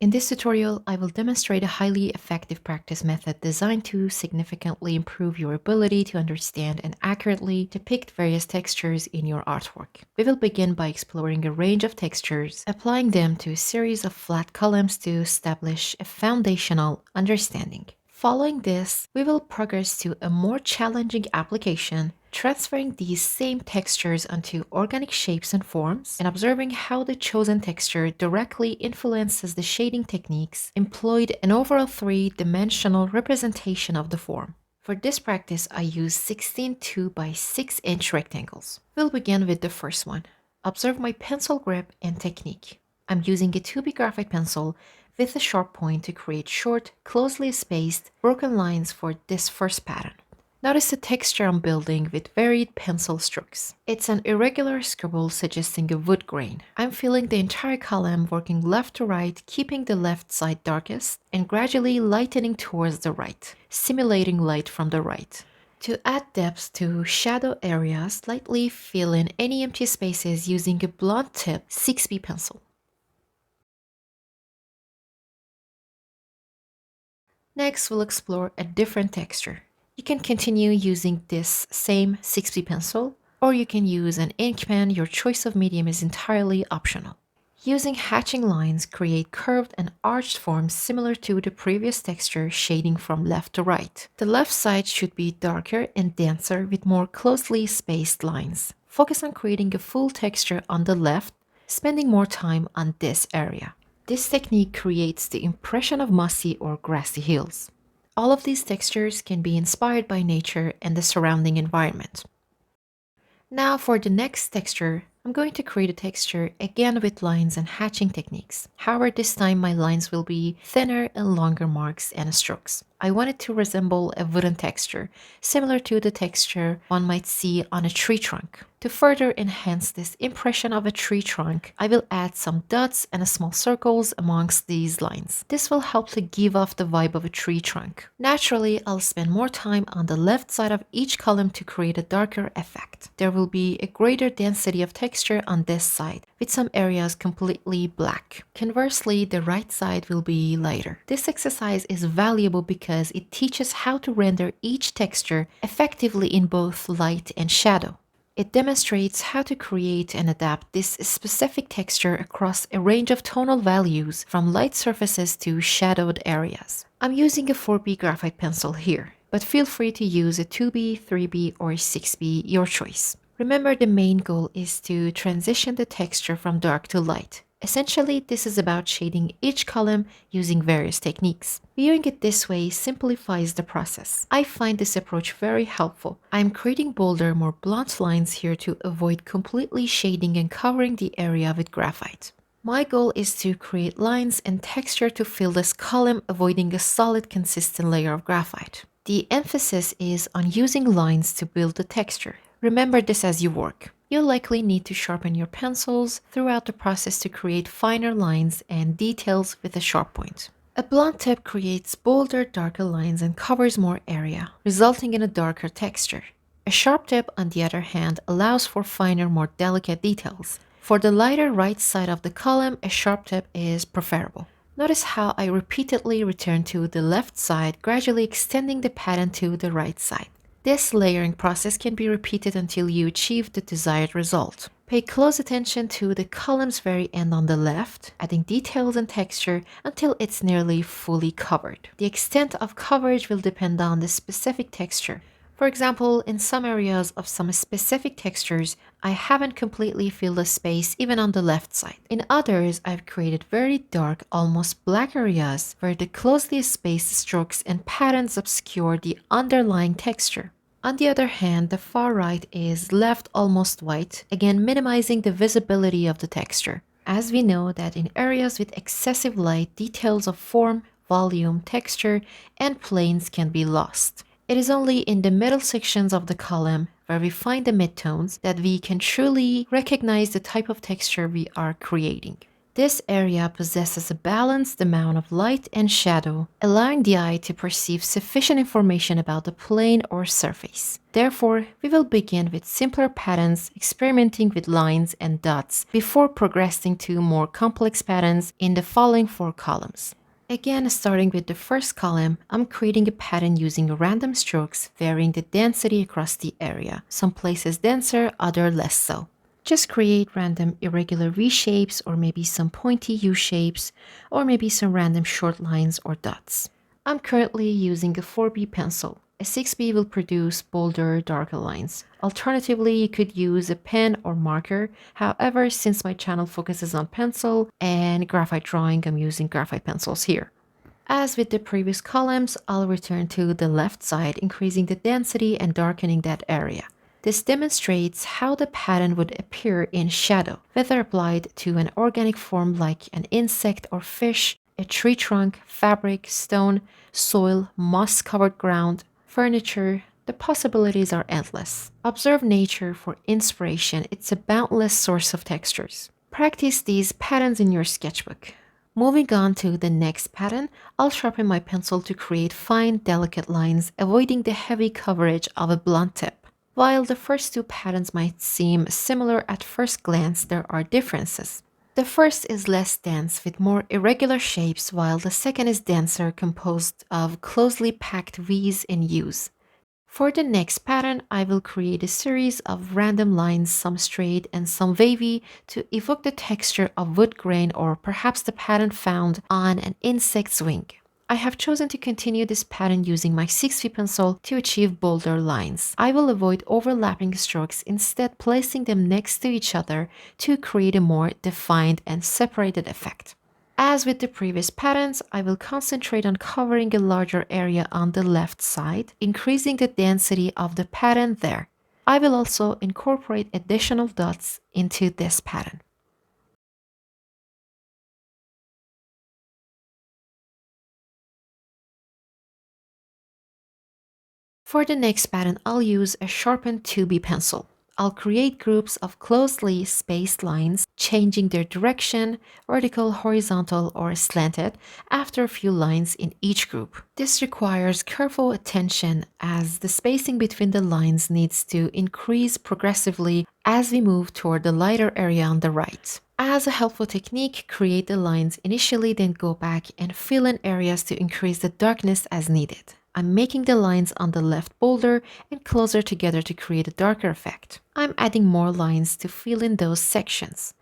In this tutorial, I will demonstrate a highly effective practice method designed to significantly improve your ability to understand and accurately depict various textures in your artwork. We will begin by exploring a range of textures, applying them to a series of flat columns to establish a foundational understanding. Following this, we will progress to a more challenging application, transferring these same textures onto organic shapes and forms, and observing how the chosen texture directly influences the shading techniques employed, an overall three-dimensional representation of the form. For this practice, I use 16 2 by 6 inch rectangles. We'll begin with the first one. Observe my pencil grip and technique. I'm using a 2B graphite pencil with a sharp point to create short, closely spaced, broken lines for this first pattern. Notice the texture I'm building with varied pencil strokes. It's an irregular scribble suggesting a wood grain. I'm filling the entire column, working left to right, keeping the left side darkest, and gradually lightening towards the right, simulating light from the right. To add depth to shadow areas, lightly fill in any empty spaces using a blunt tip 6B pencil. Next, we'll explore a different texture. You can continue using this same 6B pencil, or you can use an ink pen. Your choice of medium is entirely optional. Using hatching lines, create curved and arched forms similar to the previous texture, shading from left to right. The left side should be darker and denser with more closely spaced lines. Focus on creating a full texture on the left, spending more time on this area. This technique creates the impression of mossy or grassy hills. All of these textures can be inspired by nature and the surrounding environment. Now for the next texture, I'm going to create a texture again with lines and hatching techniques. However, this time my lines will be thinner and longer marks and strokes. I want it to resemble a wooden texture, similar to the texture one might see on a tree trunk. To further enhance this impression of a tree trunk, I will add some dots and small circles amongst these lines. This will help to give off the vibe of a tree trunk. Naturally, I'll spend more time on the left side of each column to create a darker effect. There will be a greater density of texture on this side, with some areas completely black. Conversely, the right side will be lighter. This exercise is valuable because it teaches how to render each texture effectively in both light and shadow. It demonstrates how to create and adapt this specific texture across a range of tonal values, from light surfaces to shadowed areas. I'm using a 4B graphite pencil here, but feel free to use a 2B, 3B, or 6B, your choice. Remember, the main goal is to transition the texture from dark to light. Essentially, this is about shading each column using various techniques. Viewing it this way simplifies the process. I find this approach very helpful. I'm creating bolder, more blunt lines here to avoid completely shading and covering the area with graphite. My goal is to create lines and texture to fill this column, avoiding a solid, consistent layer of graphite. The emphasis is on using lines to build the texture. Remember this as you work. You'll likely need to sharpen your pencils throughout the process to create finer lines and details with a sharp point. A blunt tip creates bolder, darker lines and covers more area, resulting in a darker texture. A sharp tip, on the other hand, allows for finer, more delicate details. For the lighter right side of the column, a sharp tip is preferable. Notice how I repeatedly return to the left side, gradually extending the pattern to the right side. This layering process can be repeated until you achieve the desired result. Pay close attention to the column's very end on the left, adding details and texture until it's nearly fully covered. The extent of coverage will depend on the specific texture. For example, in some areas of some specific textures, I haven't completely filled the space even on the left side. In others, I've created very dark, almost black areas where the closely spaced strokes and patterns obscure the underlying texture. On the other hand, the far right is left almost white, again minimizing the visibility of the texture. As we know that in areas with excessive light, details of form, volume, texture, and planes can be lost. It is only in the middle sections of the column, where we find the midtones, that we can truly recognize the type of texture we are creating. This area possesses a balanced amount of light and shadow, allowing the eye to perceive sufficient information about the plane or surface. Therefore, we will begin with simpler patterns, experimenting with lines and dots before progressing to more complex patterns in the following 4 columns. Again, starting with the first column, I'm creating a pattern using random strokes, varying the density across the area. Some places denser, other less so. Just create random irregular V shapes or maybe some pointy U shapes or maybe some random short lines or dots. I'm currently using a 4B pencil. A 6B will produce bolder, darker lines. Alternatively, you could use a pen or marker. However, since my channel focuses on pencil and graphite drawing, I'm using graphite pencils here. As with the previous columns, I'll return to the left side, increasing the density and darkening that area. This demonstrates how the pattern would appear in shadow, whether applied to an organic form like an insect or fish, a tree trunk, fabric, stone, soil, moss-covered ground, furniture. The possibilities are endless. Observe nature for inspiration. It's a boundless source of textures. Practice these patterns in your sketchbook. Moving on to the next pattern, I'll sharpen my pencil to create fine, delicate lines, avoiding the heavy coverage of a blunt tip. While the first 2 patterns might seem similar at first glance, there are differences. The first is less dense with more irregular shapes, while the second is denser, composed of closely packed V's and U's. For the next pattern, I will create a series of random lines, some straight and some wavy, to evoke the texture of wood grain or perhaps the pattern found on an insect's wing. I have chosen to continue this pattern using my 6B pencil to achieve bolder lines. I will avoid overlapping strokes, instead placing them next to each other to create a more defined and separated effect. As with the previous patterns, I will concentrate on covering a larger area on the left side, increasing the density of the pattern there. I will also incorporate additional dots into this pattern. For the next pattern, I'll use a sharpened 2B pencil. I'll create groups of closely spaced lines, changing their direction, vertical, horizontal, or slanted, after a few lines in each group. This requires careful attention as the spacing between the lines needs to increase progressively as we move toward the lighter area on the right. As a helpful technique, create the lines initially, then go back and fill in areas to increase the darkness as needed. I'm making the lines on the left bolder and closer together to create a darker effect. I'm adding more lines to fill in those sections.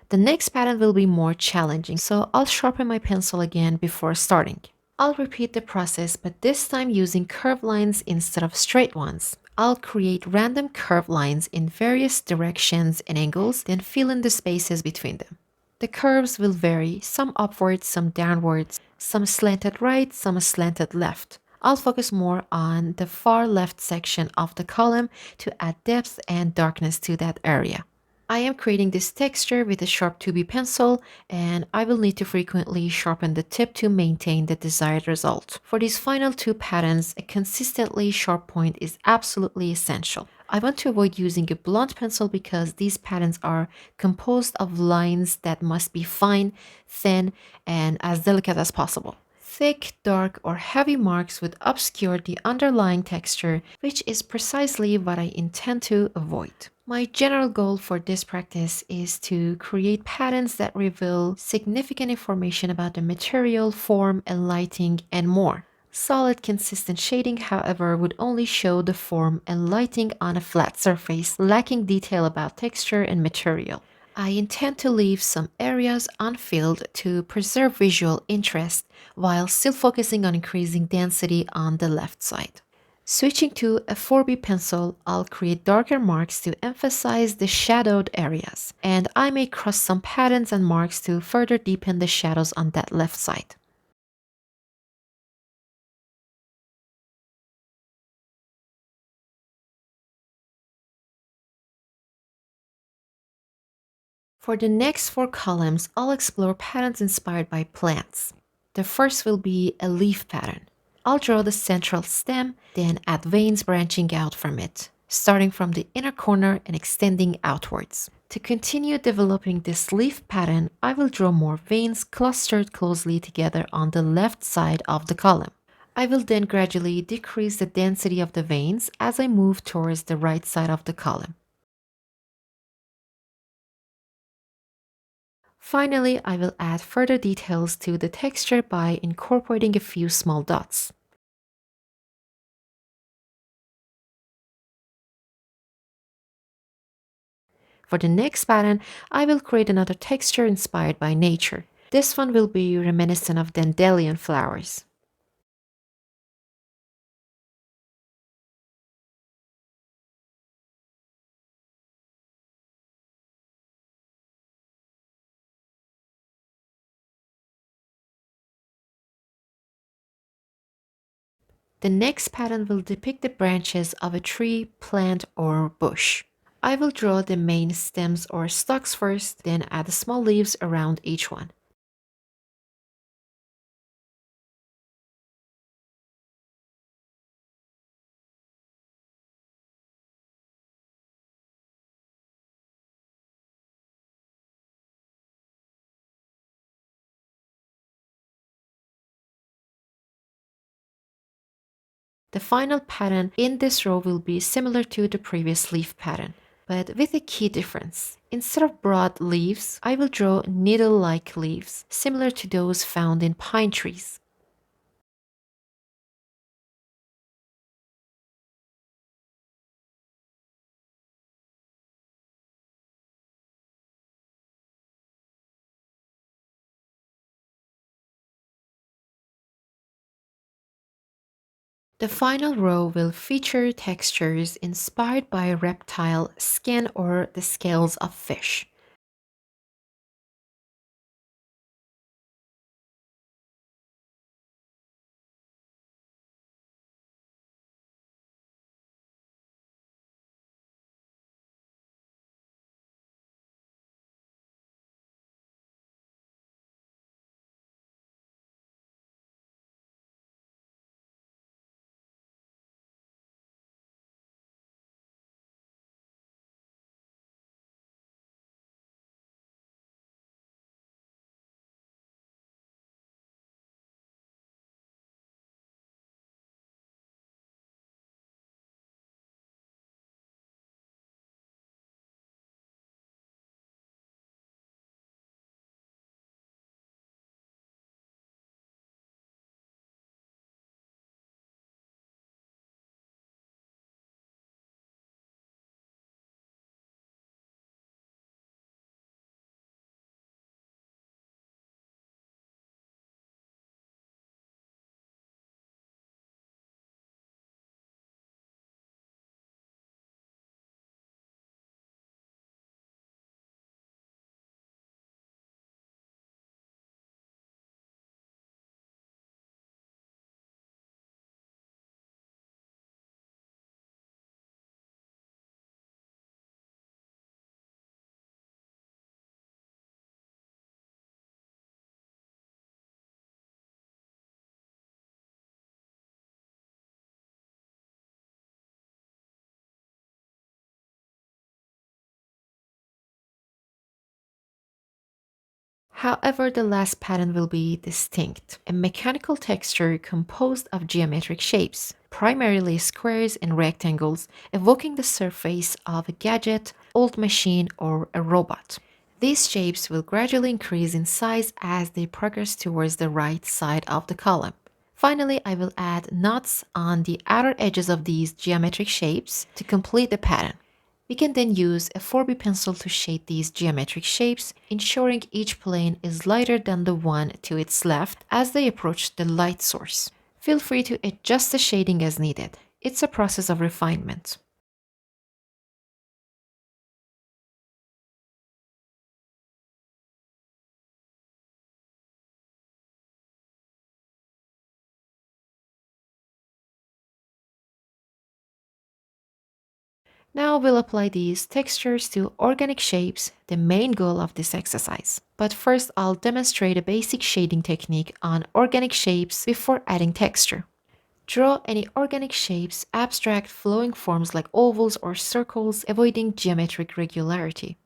The next pattern will be more challenging, so I'll sharpen my pencil again before starting. I'll repeat the process, but this time using curved lines instead of straight ones. I'll create random curved lines in various directions and angles, then fill in the spaces between them. The curves will vary, some upwards, some downwards, some slanted right, some slanted left. I'll focus more on the far left section of the column to add depth and darkness to that area. I am creating this texture with a sharp 2B pencil, and I will need to frequently sharpen the tip to maintain the desired result. For these final 2 patterns, a consistently sharp point is absolutely essential. I want to avoid using a blunt pencil because these patterns are composed of lines that must be fine, thin, and as delicate as possible. Thick, dark, or heavy marks would obscure the underlying texture, which is precisely what I intend to avoid. My general goal for this practice is to create patterns that reveal significant information about the material, form, and lighting, and more. Solid, consistent shading, however, would only show the form and lighting on a flat surface, lacking detail about texture and material. I intend to leave some areas unfilled to preserve visual interest while still focusing on increasing density on the left side. Switching to a 4B pencil, I'll create darker marks to emphasize the shadowed areas, and I may cross some patterns and marks to further deepen the shadows on that left side. For the next 4 columns, I'll explore patterns inspired by plants. The first will be a leaf pattern. I'll draw the central stem, then add veins branching out from it. starting from the inner corner and extending outwards. To continue developing this leaf pattern, I will draw more veins clustered closely together on the left side of the column. I will then gradually decrease the density of the veins as I move towards the right side of the column. Finally, I will add further details to the texture by incorporating a few small dots. For the next pattern, I will create another texture inspired by nature. This one will be reminiscent of dandelion flowers. The next pattern will depict the branches of a tree, plant, or bush. I will draw the main stems or stalks first, then add small leaves around each one. The final pattern in this row will be similar to the previous leaf pattern, but with a key difference. Instead of broad leaves, I will draw needle-like leaves, similar to those found in pine trees. The final row will feature textures inspired by reptile skin or the scales of fish. However, the last pattern will be distinct, a mechanical texture composed of geometric shapes, primarily squares and rectangles, evoking the surface of a gadget, old machine, or a robot. These shapes will gradually increase in size as they progress towards the right side of the column. Finally, I will add knots on the outer edges of these geometric shapes to complete the pattern. We can then use a 4B pencil to shade these geometric shapes, ensuring each plane is lighter than the one to its left as they approach the light source. Feel free to adjust the shading as needed. It's a process of refinement. Now we'll apply these textures to organic shapes, the main goal of this exercise. But first I'll demonstrate a basic shading technique on organic shapes before adding texture. Draw any organic shapes, abstract flowing forms like ovals or circles, avoiding geometric regularity.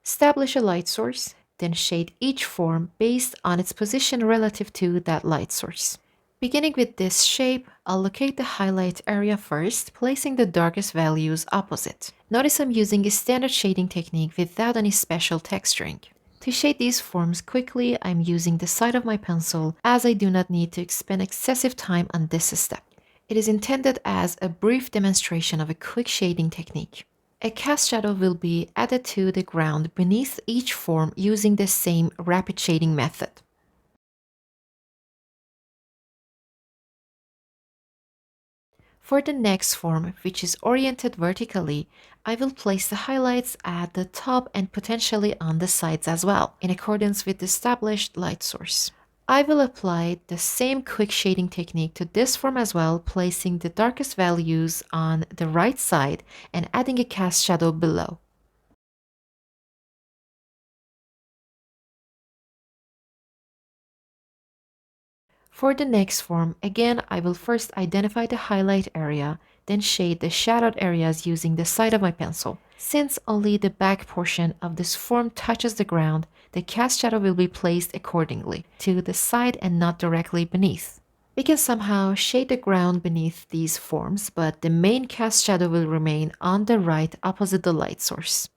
Establish a light source, then shade each form based on its position relative to that light source. Beginning with this shape, I'll locate the highlight area first, placing the darkest values opposite. Notice I'm using a standard shading technique without any special texturing. To shade these forms quickly, I'm using the side of my pencil as I do not need to expend excessive time on this step. It is intended as a brief demonstration of a quick shading technique. A cast shadow will be added to the ground beneath each form using the same rapid shading method. For the next form, which is oriented vertically, I will place the highlights at the top and potentially on the sides as well, in accordance with the established light source. I will apply the same quick shading technique to this form as well, placing the darkest values on the right side and adding a cast shadow below. For the next form, again, I will first identify the highlight area, then shade the shadowed areas using the side of my pencil. Since only the back portion of this form touches the ground, the cast shadow will be placed accordingly, to the side and not directly beneath. We can somehow shade the ground beneath these forms, but the main cast shadow will remain on the right opposite the light source.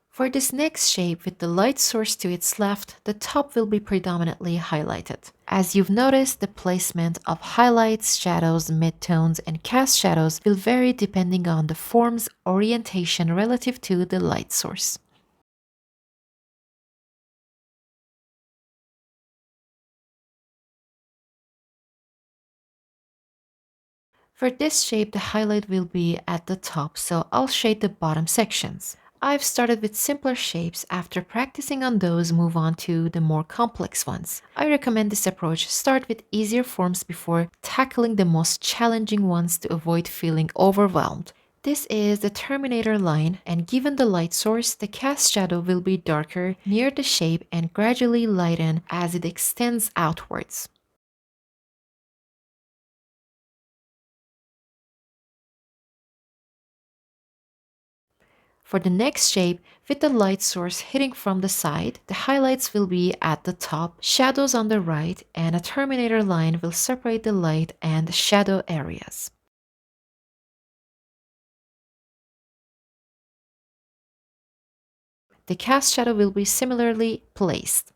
For this next shape with the light source to its left, the top will be predominantly highlighted. As you've noticed, the placement of highlights, shadows, midtones, and cast shadows will vary depending on the form's orientation relative to the light source. For this shape, the highlight will be at the top, so I'll shade the bottom sections. I've started with simpler shapes. After practicing on those, move on to the more complex ones. I recommend this approach. Start with easier forms before tackling the most challenging ones to avoid feeling overwhelmed. This is the terminator line, and given the light source, the cast shadow will be darker near the shape and gradually lighten as it extends outwards. For the next shape, with the light source hitting from the side, the highlights will be at the top, shadows on the right, and a terminator line will separate the light and shadow areas. The cast shadow will be similarly placed.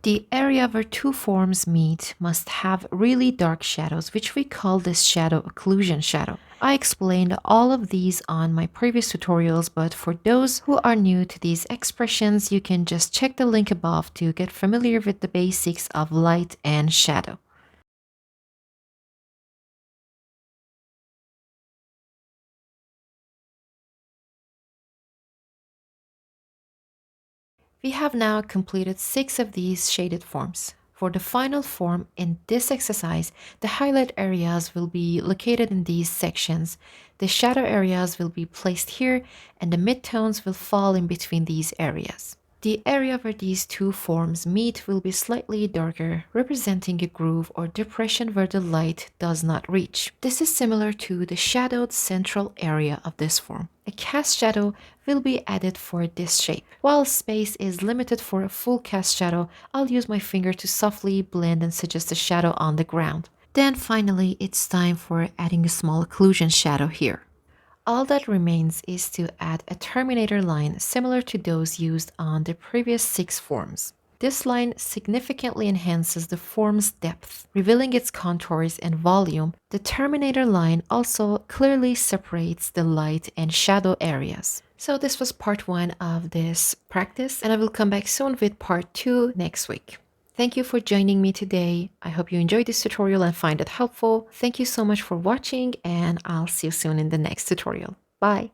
The area where two forms meet must have really dark shadows, which we call this shadow occlusion shadow. I explained all of these on my previous tutorials, but for those who are new to these expressions, you can just check the link above to get familiar with the basics of light and shadow. We have now completed 6 of these shaded forms. For the final form in this exercise, the highlight areas will be located in these sections. The shadow areas will be placed here, and the midtones will fall in between these areas. The area where these two forms meet will be slightly darker, representing a groove or depression where the light does not reach. This is similar to the shadowed central area of this form. A cast shadow will be added for this shape. While space is limited for a full cast shadow, I'll use my finger to softly blend and suggest a shadow on the ground. Then finally, it's time for adding a small occlusion shadow here. All that remains is to add a terminator line similar to those used on the previous 6 forms. This line significantly enhances the form's depth, revealing its contours and volume. The terminator line also clearly separates the light and shadow areas. So this was part 1 of this practice, and I will come back soon with part 2 next week. Thank you for joining me today. I hope you enjoyed this tutorial and find it helpful. Thank you so much for watching, and I'll see you soon in the next tutorial. Bye!